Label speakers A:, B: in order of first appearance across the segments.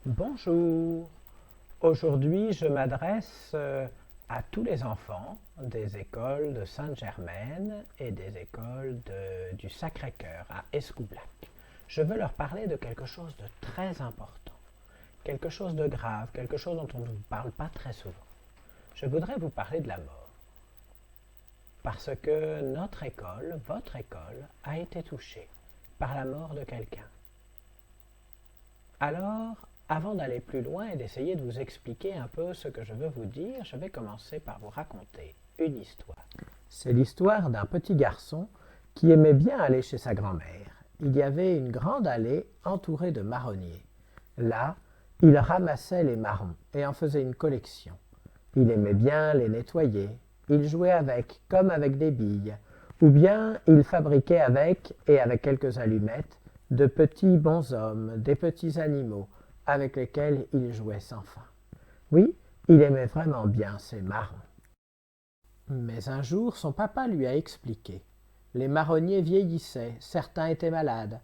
A: Bonjour. Aujourd'hui, je m'adresse à tous les enfants des écoles de Sainte-Germaine et des écoles du Sacré-Cœur à Escoublac. Je veux leur parler de quelque chose de très important, quelque chose de grave, quelque chose dont on ne vous parle pas très souvent. Je voudrais vous parler de la mort. Parce que notre école, votre école, a été touchée par la mort de quelqu'un. Alors, avant d'aller plus loin et d'essayer de vous expliquer un peu ce que je veux vous dire, je vais commencer par vous raconter une histoire. C'est l'histoire d'un petit garçon qui aimait bien aller chez sa grand-mère. Il y avait une grande allée entourée de marronniers. Là, il ramassait les marrons et en faisait une collection. Il aimait bien les nettoyer. Il jouait avec, comme avec des billes, ou bien il fabriquait avec, et avec quelques allumettes, de petits bonshommes, des petits animaux, avec lesquels il jouait sans fin. Oui, il aimait vraiment bien ces marrons. Mais un jour, son papa lui a expliqué. Les marronniers vieillissaient, certains étaient malades.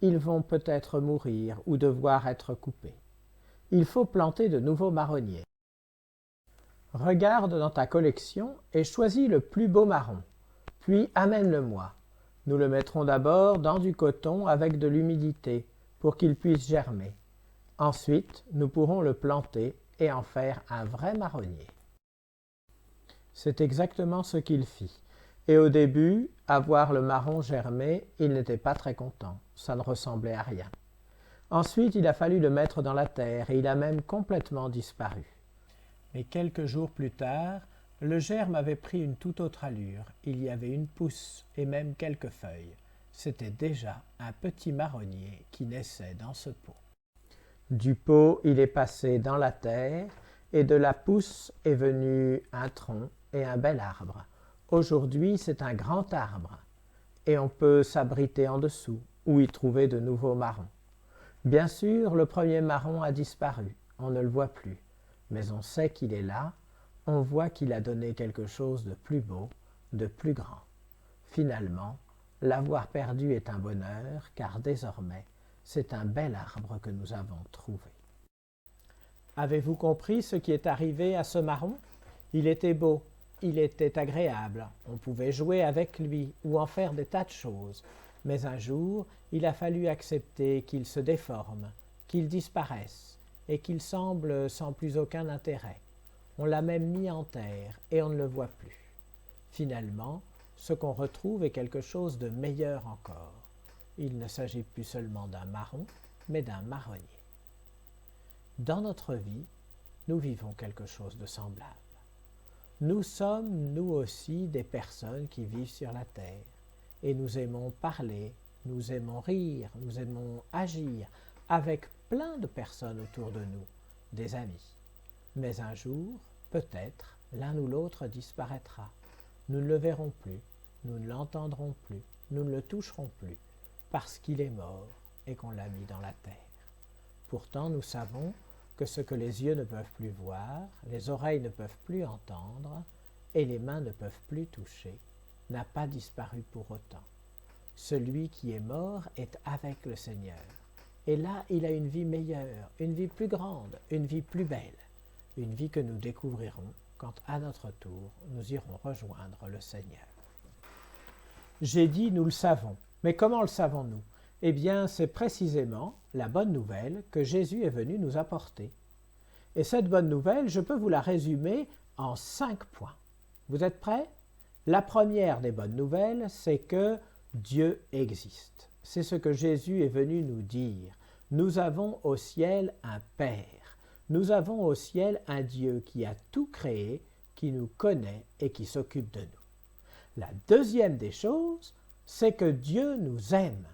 A: Ils vont peut-être mourir ou devoir être coupés. Il faut planter de nouveaux marronniers. Regarde dans ta collection et choisis le plus beau marron, puis amène-le-moi. Nous le mettrons d'abord dans du coton avec de l'humidité pour qu'il puisse germer. Ensuite, nous pourrons le planter et en faire un vrai marronnier. C'est exactement ce qu'il fit. Et au début, à voir le marron germer, il n'était pas très content. Ça ne ressemblait à rien. Ensuite, il a fallu le mettre dans la terre et il a même complètement disparu. Mais quelques jours plus tard, le germe avait pris une toute autre allure. Il y avait une pousse et même quelques feuilles. C'était déjà un petit marronnier qui naissait dans ce pot. Du pot, il est passé dans la terre et de la pousse est venu un tronc et un bel arbre. Aujourd'hui, c'est un grand arbre et on peut s'abriter en dessous ou y trouver de nouveaux marrons. Bien sûr, le premier marron a disparu, on ne le voit plus, mais on sait qu'il est là, on voit qu'il a donné quelque chose de plus beau, de plus grand. Finalement, l'avoir perdu est un bonheur, car désormais, c'est un bel arbre que nous avons trouvé. Avez-vous compris ce qui est arrivé à ce marron? Il était beau, il était agréable, on pouvait jouer avec lui ou en faire des tas de choses. Mais un jour, il a fallu accepter qu'il se déforme, qu'il disparaisse et qu'il semble sans plus aucun intérêt. On l'a même mis en terre et on ne le voit plus. Finalement, ce qu'on retrouve est quelque chose de meilleur encore. Il ne s'agit plus seulement d'un marron, mais d'un marronnier. Dans notre vie, nous vivons quelque chose de semblable. Nous sommes, nous aussi, des personnes qui vivent sur la terre. Et nous aimons parler, nous aimons rire, nous aimons agir avec plein de personnes autour de nous, des amis. Mais un jour, peut-être, l'un ou l'autre disparaîtra. Nous ne le verrons plus, nous ne l'entendrons plus, nous ne le toucherons plus, parce qu'il est mort et qu'on l'a mis dans la terre. Pourtant, nous savons que ce que les yeux ne peuvent plus voir, les oreilles ne peuvent plus entendre et les mains ne peuvent plus toucher, n'a pas disparu pour autant. Celui qui est mort est avec le Seigneur. Et là, il a une vie meilleure, une vie plus grande, une vie plus belle, une vie que nous découvrirons quand, à notre tour, nous irons rejoindre le Seigneur. J'ai dit nous le savons, mais comment le savons-nous? Eh bien, c'est précisément la bonne nouvelle que Jésus est venu nous apporter. Et cette bonne nouvelle, je peux vous la résumer en 5 points. Vous êtes prêts? La première des bonnes nouvelles, c'est que Dieu existe. C'est ce que Jésus est venu nous dire. Nous avons au ciel un Père. Nous avons au ciel un Dieu qui a tout créé, qui nous connaît et qui s'occupe de nous. La deuxième des choses, c'est que Dieu nous aime.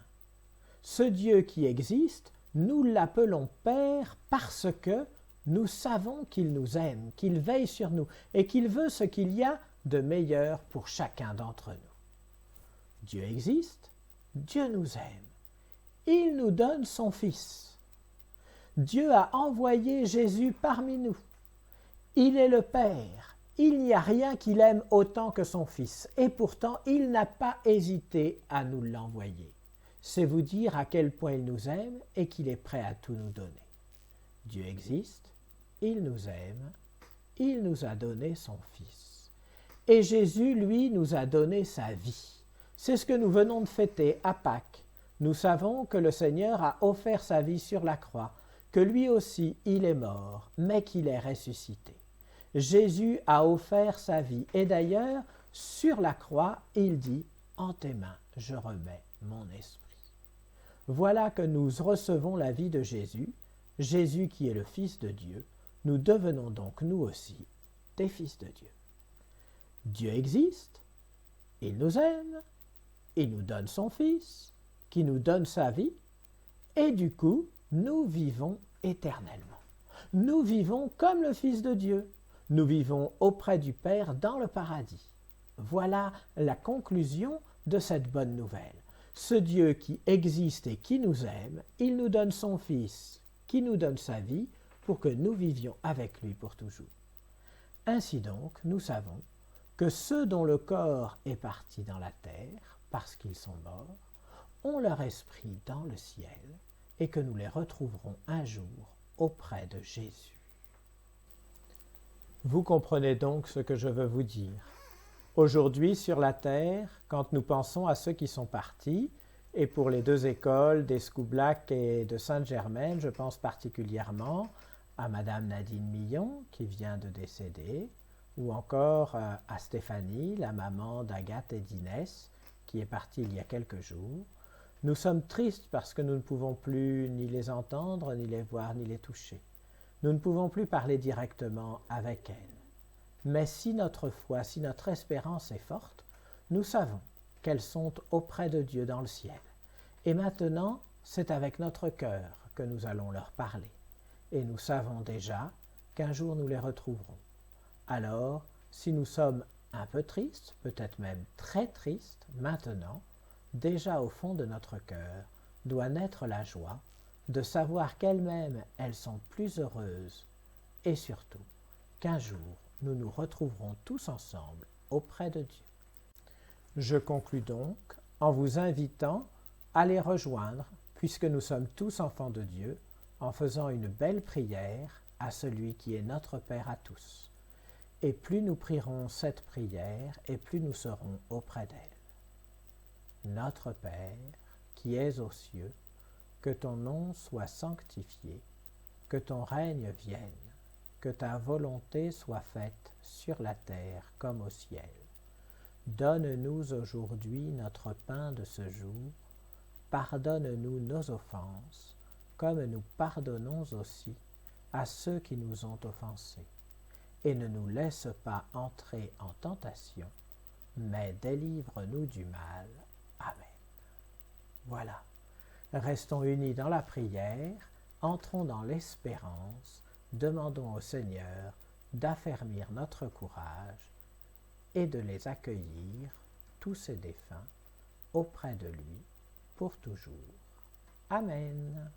A: Ce Dieu qui existe, nous l'appelons Père parce que nous savons qu'il nous aime, qu'il veille sur nous et qu'il veut ce qu'il y a de meilleur pour chacun d'entre nous. Dieu existe, Dieu nous aime. Il nous donne son Fils. Dieu a envoyé Jésus parmi nous. Il est le Père. Il n'y a rien qu'il aime autant que son Fils. Et pourtant, il n'a pas hésité à nous l'envoyer. C'est vous dire à quel point il nous aime et qu'il est prêt à tout nous donner. Dieu existe, il nous aime, il nous a donné son Fils. Et Jésus, lui, nous a donné sa vie. C'est ce que nous venons de fêter à Pâques. Nous savons que le Seigneur a offert sa vie sur la croix, que lui aussi il est mort, mais qu'il est ressuscité. Jésus a offert sa vie. Et d'ailleurs, sur la croix, il dit « En tes mains, je remets mon esprit ». Voilà que nous recevons la vie de Jésus, Jésus qui est le Fils de Dieu. Nous devenons donc nous aussi des fils de Dieu. Dieu existe, il nous aime, il nous donne son Fils, qui nous donne sa vie, et du coup, nous vivons éternellement. Nous vivons comme le Fils de Dieu. Nous vivons auprès du Père dans le paradis. Voilà la conclusion de cette bonne nouvelle. Ce Dieu qui existe et qui nous aime, il nous donne son Fils, qui nous donne sa vie, pour que nous vivions avec lui pour toujours. Ainsi donc, nous savons que ceux dont le corps est parti dans la terre, parce qu'ils sont morts, ont leur esprit dans le ciel, et que nous les retrouverons un jour auprès de Jésus. Vous comprenez donc ce que je veux vous dire. Aujourd'hui, sur la terre, quand nous pensons à ceux qui sont partis, et pour les deux écoles d'Escoublac et de Sainte-Germaine, je pense particulièrement à Madame Nadine Millon, qui vient de décéder, ou encore à Stéphanie, la maman d'Agathe et d'Inès, qui est partie il y a quelques jours. Nous sommes tristes parce que nous ne pouvons plus ni les entendre, ni les voir, ni les toucher. Nous ne pouvons plus parler directement avec elles. Mais si notre foi, si notre espérance est forte, nous savons qu'elles sont auprès de Dieu dans le ciel. Et maintenant, c'est avec notre cœur que nous allons leur parler. Et nous savons déjà qu'un jour nous les retrouverons. Alors, si nous sommes un peu tristes, peut-être même très tristes, maintenant, déjà au fond de notre cœur doit naître la joie de savoir qu'elles-mêmes, elles sont plus heureuses et surtout qu'un jour, nous nous retrouverons tous ensemble auprès de Dieu. Je conclus donc en vous invitant à les rejoindre, puisque nous sommes tous enfants de Dieu, en faisant une belle prière à celui qui est notre Père à tous. Et plus nous prierons cette prière, et plus nous serons auprès d'elle. Notre Père, qui es aux cieux, que ton nom soit sanctifié, que ton règne vienne, que ta volonté soit faite sur la terre comme au ciel. Donne-nous aujourd'hui notre pain de ce jour. Pardonne-nous nos offenses, comme nous pardonnons aussi à ceux qui nous ont offensés. Et ne nous laisse pas entrer en tentation, mais délivre-nous du mal. Amen. Voilà. Restons unis dans la prière, entrons dans l'espérance, demandons au Seigneur d'affermir notre courage et de les accueillir, tous ces défunts, auprès de lui, pour toujours. Amen.